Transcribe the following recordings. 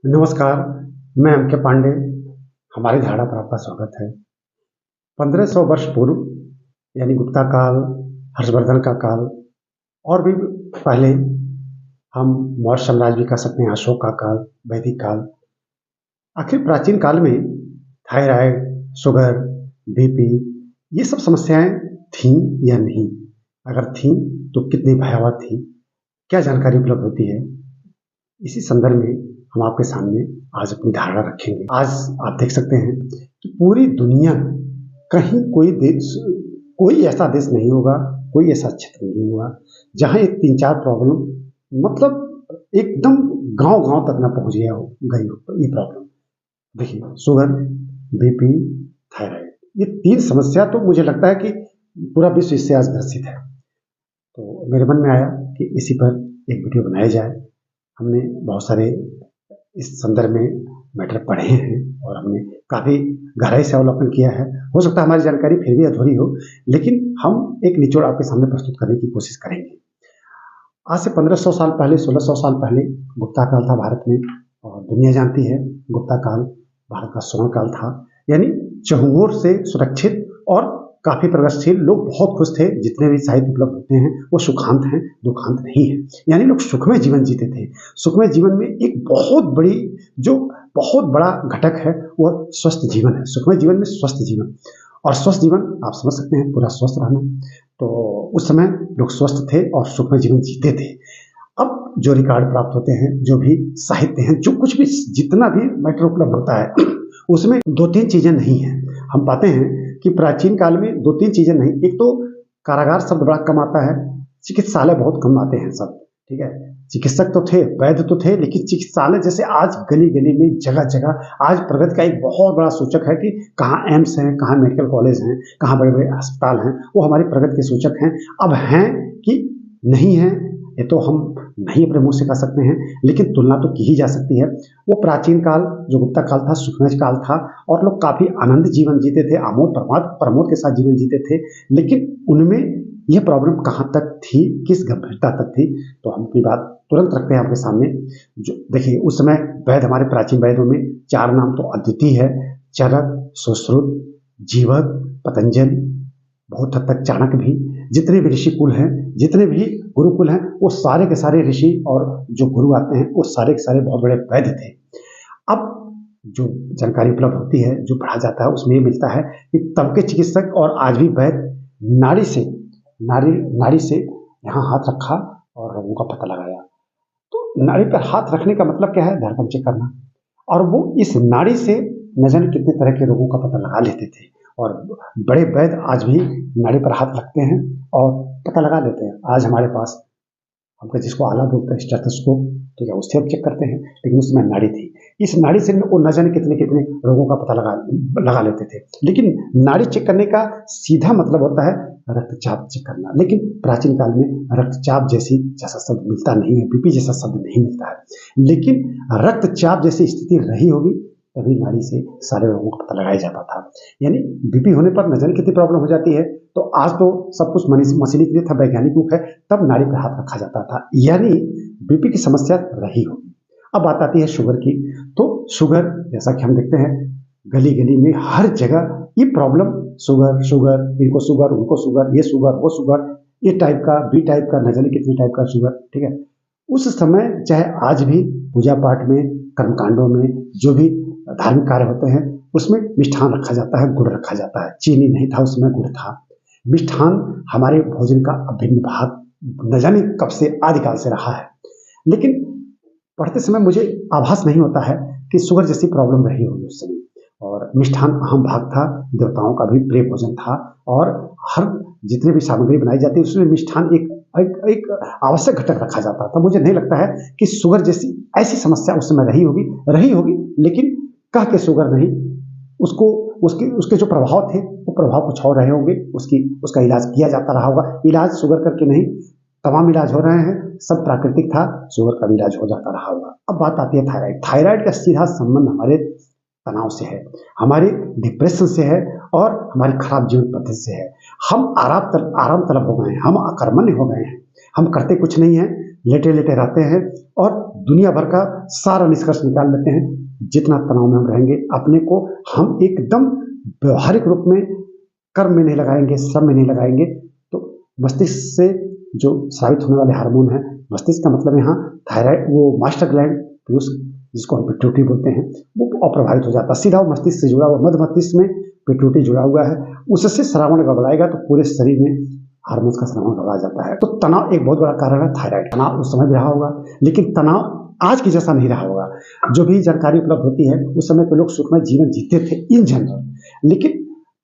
नमस्कार, मैं एम के पांडे। हमारी धारणा पर आपका स्वागत है। 1500 वर्ष पूर्व यानी गुप्ता काल, हर्षवर्धन का काल और भी पहले हम मौर्य साम्राज्य भी कह सकते हैं, अशोक का काल, वैदिक काल। आखिर प्राचीन काल में थायराइड, शुगर, बीपी ये सब समस्याएं थीं या नहीं? अगर थीं तो कितनी भयावह थीं? क्या जानकारी उपलब्ध होती है? इसी संदर्भ में हम आपके सामने आज अपनी धारणा रखेंगे। आज आप देख सकते हैं कि पूरी दुनिया कहीं कोई ऐसा देश नहीं होगा, कोई ऐसा क्षेत्र नहीं होगा जहां ये 3-4 प्रॉब्लम मतलब एकदम गांव-गांव तक ना पहुंच गई हो ये प्रॉब्लम। देखिए, शुगर, बीपी, थायराइड ये 3 समस्या तो मुझे लगता है कि पूरा विश्व इससे आज ग्रसित है। तो मेरे मन में आया कि इसी पर एक वीडियो बनाया जाए। हमने बहुत सारे इस संदर्भ में मैटर पढ़े हैं और हमने काफ़ी गहराई से अवलोकन किया है। हो सकता है हमारी जानकारी फिर भी अधूरी हो, लेकिन हम एक निचोड़ आपके सामने प्रस्तुत करने की कोशिश करेंगे। आज से 1500 साल पहले, 1600 साल पहले गुप्ता काल था भारत में और दुनिया जानती है गुप्ता काल भारत का स्वर्ण काल था। यानी चहुओर से सुरक्षित और काफ़ी प्रगतिशील, लोग बहुत खुश थे। जितने भी साहित्य उपलब्ध होते हैं वो सुखांत हैं, दुखांत नहीं है। यानी लोग सुखमय जीवन जीते थे। सुखमय जीवन में एक बहुत बड़ा घटक है वह स्वस्थ जीवन है। सुखमय जीवन में स्वस्थ जीवन, और स्वस्थ जीवन आप समझ सकते हैं, पूरा स्वस्थ रहना। तो उस समय लोग स्वस्थ थे और सुखमय जीवन जीते थे। अब जो रिकॉर्ड प्राप्त होते हैं, जो भी साहित्य हैं, जो कुछ भी जितना भी मैटर उपलब्ध होता है उसमें 2-3 चीजें नहीं हैं। हम पाते हैं कि प्राचीन काल में 2-3 चीजें नहीं। एक तो कारागार शब्द बड़ा कम आता है, चिकित्सालय बहुत कम आते हैं शब्द, ठीक है। चिकित्सक तो थे, वैद्य तो थे, लेकिन चिकित्सालय जैसे आज गली गली में, जगह जगह आज प्रगति का एक बहुत बड़ा सूचक है कि कहाँ एम्स हैं, कहाँ मेडिकल कॉलेज हैं, कहाँ बड़े बड़े अस्पताल हैं, वो हमारी प्रगति के सूचक हैं। अब हैं कि नहीं हैं ये तो हम नहीं अपने मुंह से कह सकते हैं, लेकिन तुलना तो की ही जा सकती है। वो प्राचीन काल जो गुप्ता काल था, सुखमय काल था और लोग काफी आनंद जीवन जीते थे, आमोद प्रमोद के साथ जीवन जीते थे। लेकिन उनमें यह प्रॉब्लम कहाँ तक थी, किस गंभीरता तक थी, तो हम अपनी बात तुरंत रखते हैं आपके सामने। जो देखिए, उस समय वैद्य, हमारे प्राचीन वैद्यों में 4 नाम तो अद्वितीय है: चरक, सुश्रुत, जीवक, पतंजलि, बहुत हद तक चाणक्य भी। जितने भी ऋषि कुल हैं, जितने भी गुरुकुल हैं, वो सारे के सारे ऋषि और जो गुरु आते हैं वो सारे के सारे बहुत बड़े वैद्य थे। अब जो जानकारी उपलब्ध होती है, जो पढ़ा जाता है, उसमें ये मिलता है कि तब के चिकित्सक और आज भी वैद्य नाड़ी से यहाँ हाथ रखा और रोगों का पता लगाया। तो नाड़ी पर हाथ रखने का मतलब क्या है? धड़कन चेक करना। और वो इस नाड़ी से न जाने कितने तरह के रोगों का पता लगा लेते थे। और बड़े वैद्य आज भी नाड़ी पर हाथ रखते हैं और पता लगा लेते हैं। आज हमारे पास, हम जिसको आला बोलते हैं, स्टेथोस्कोप, ठीक है, उससे हम चेक करते हैं, लेकिन उस समय नाड़ी थी। इस नाड़ी से वो न जाने कितने कितने रोगों का पता लगा लेते थे। लेकिन नाड़ी चेक करने का सीधा मतलब होता है रक्तचाप चेक करना। लेकिन प्राचीन काल में रक्तचाप जैसा शब्द मिलता नहीं है, बीपी जैसा शब्द नहीं मिलता है। लेकिन रक्तचाप जैसी स्थिति रही होगी तभी नाड़ी से सारे रोगों का पता लगाया जाता था। यानी बीपी होने पर न जाने कितनी प्रॉब्लम हो जाती है। तो आज तो सब कुछ मशीनीकृत था, वैज्ञानिक युग है, तब नाड़ी पर हाथ रखा जाता था। यानी बीपी की समस्या रही होगी। अब बात आती है शुगर की। तो शुगर, जैसा कि हम देखते हैं गली गली में हर जगह ये प्रॉब्लम, शुगर शुगर, इनको शुगर, उनको शुगर, ये शुगर, वो शुगर, ये टाइप का, बी टाइप का, न जाने कितने टाइप का शुगर, ठीक है। उस समय चाहे आज भी पूजा पाठ में, कर्मकांडों में, जो भी धार्मिक कार्य होते हैं उसमें मिष्ठान रखा जाता है, गुड़ रखा जाता है। चीनी नहीं था उस समय, गुड़ था। मिष्ठान हमारे भोजन का अभिन्न भाग न जाने कब से, आदिकाल से रहा है। लेकिन पढ़ते समय मुझे आभास नहीं होता है कि शुगर जैसी प्रॉब्लम रही होगी उस समय। और मिष्ठान अहम भाग था, देवताओं का भी प्रिय भोजन था। और हर जितनी भी सामग्री बनाई जाती है उसमें मिष्ठान एक आवश्यक घटक रखा जाता था। मुझे नहीं लगता है कि शुगर जैसी ऐसी समस्या उस समय रही होगी, लेकिन कह के शुगर नहीं, उसको उसके जो प्रभाव थे वो प्रभाव कुछ और रहे होंगे। उसका इलाज किया जाता रहा होगा। इलाज शुगर करके नहीं, तमाम इलाज हो रहे हैं, सब प्राकृतिक था, शुगर का भी इलाज हो जाता रहा होगा। अब बात आती है थायराइड। थायराइड का सीधा संबंध हमारे तनाव से है, हमारे डिप्रेशन से है और हमारी खराब जीवन पद्धति से है। हम आराम तलब हो गए हैं, हम अकर्मण्य हो गए हैं, हम करते कुछ नहीं हैं, लेटे लेटे रहते हैं और दुनिया भर का सारा निष्कर्ष निकाल लेते हैं। जितना तनाव में हम रहेंगे, अपने को हम एकदम व्यवहारिक रूप में कर्म में नहीं लगाएंगे, श्रम में नहीं लगाएंगे, तो मस्तिष्क से जो स्रावित होने वाले हार्मोन है, मस्तिष्क का मतलब यहाँ थायराइड, वो मास्टर ग्लैंड पीयूष जिसको हम पिट्यूटरी बोलते हैं, वो अप्रभावित हो जाता है। सीधा वो मस्तिष्क से जुड़ा हुआ, मध्य मस्तिष्क में पिट्यूटरी जुड़ा हुआ है, उससे श्रवण गड़बड़ाएगा तो पूरे शरीर में हार्मोन्स का श्रवण गड़बड़ा जाता है। तो तनाव एक बहुत बड़ा कारण है। थायराइड तनाव उस समय भी रहा होगा, लेकिन तनाव आज की जैसा नहीं रहा होगा। जो भी जानकारी उपलब्ध होती है, उस समय पे लोग सुखमय जीवन जीते थे इन जनरल, लेकिन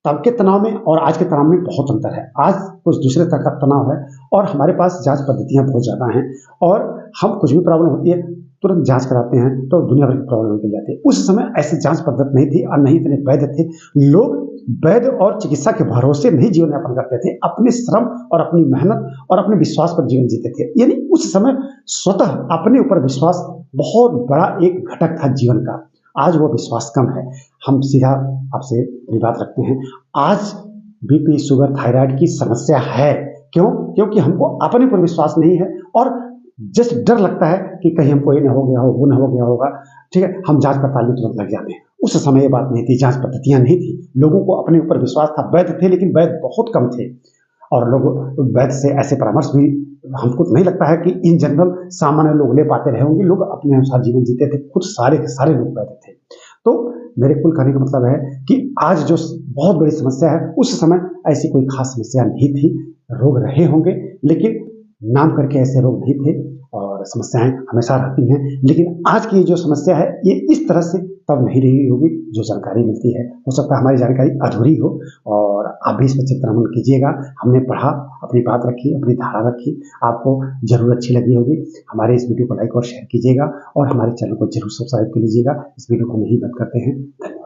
तब के तनाव में और आज के तनाव में बहुत अंतर है। आज कुछ दूसरे तरह का तनाव है और हमारे पास जांच पद्धतियां बहुत ज़्यादा हैं और हम कुछ भी प्रॉब्लम होती है तुरंत जांच कराते हैं तो दुनिया भर की प्रॉब्लम निकल जाती है। उस समय ऐसी जांच पद्धति नहीं थी और नहीं इतने वैद्य थे। लोग वैद्य और चिकित्सा के भरोसे नहीं जीवन यापन करते थे, अपने श्रम और अपनी मेहनत और अपने विश्वास पर जीवन जीते थे। यानी उस समय स्वतः अपने ऊपर विश्वास बहुत बड़ा एक घटक था जीवन का। आज वो विश्वास कम है। हम सीधा आपसे ये बात रखते हैं, आज बीपी, शुगर, थायराइड की समस्या है। क्यों? क्योंकि हमको अपने ऊपर विश्वास नहीं है और जस्ट डर लगता है कि कहीं हमको ये ना हो गया हो, वो ना हो गया होगा। ठीक है, हम जांच पड़ताल में तुरंत लग जाते हैं। उस समय ये बात नहीं थी, जांच पद्धतियां नहीं थी, लोगों को अपने ऊपर विश्वास था। वैद्य थे लेकिन वैद्य बहुत कम थे और लोग वैद्य से ऐसे परामर्श भी हमको नहीं लगता है कि इन जनरल सामान्य लोग ले पाते रहे होंगे। लोग अपने अनुसार जीवन जीते थे, खुद सारे के सारे लोग वैद्य थे। तो मेरे कुल कहने का मतलब है कि आज जो बहुत बड़ी समस्या है, उस समय ऐसी कोई खास समस्या नहीं थी। रोग रहे होंगे लेकिन नाम करके ऐसे रोग नहीं थे और समस्याएं हमेशा रहती हैं। लेकिन आज की जो समस्या है ये इस तरह से तब नहीं रही होगी जो जानकारी मिलती है। हो सकता है हमारी जानकारी अधूरी हो और आप भी इस पर चिंतन कीजिएगा। हमने पढ़ा, अपनी बात रखी, अपनी धारा रखी, आपको जरूर अच्छी लगी होगी। हमारे इस वीडियो को लाइक और शेयर कीजिएगा और हमारे चैनल को जरूर सब्सक्राइब कर लीजिएगा। इस वीडियो को हम यहीं बंद करते हैं। धन्यवाद।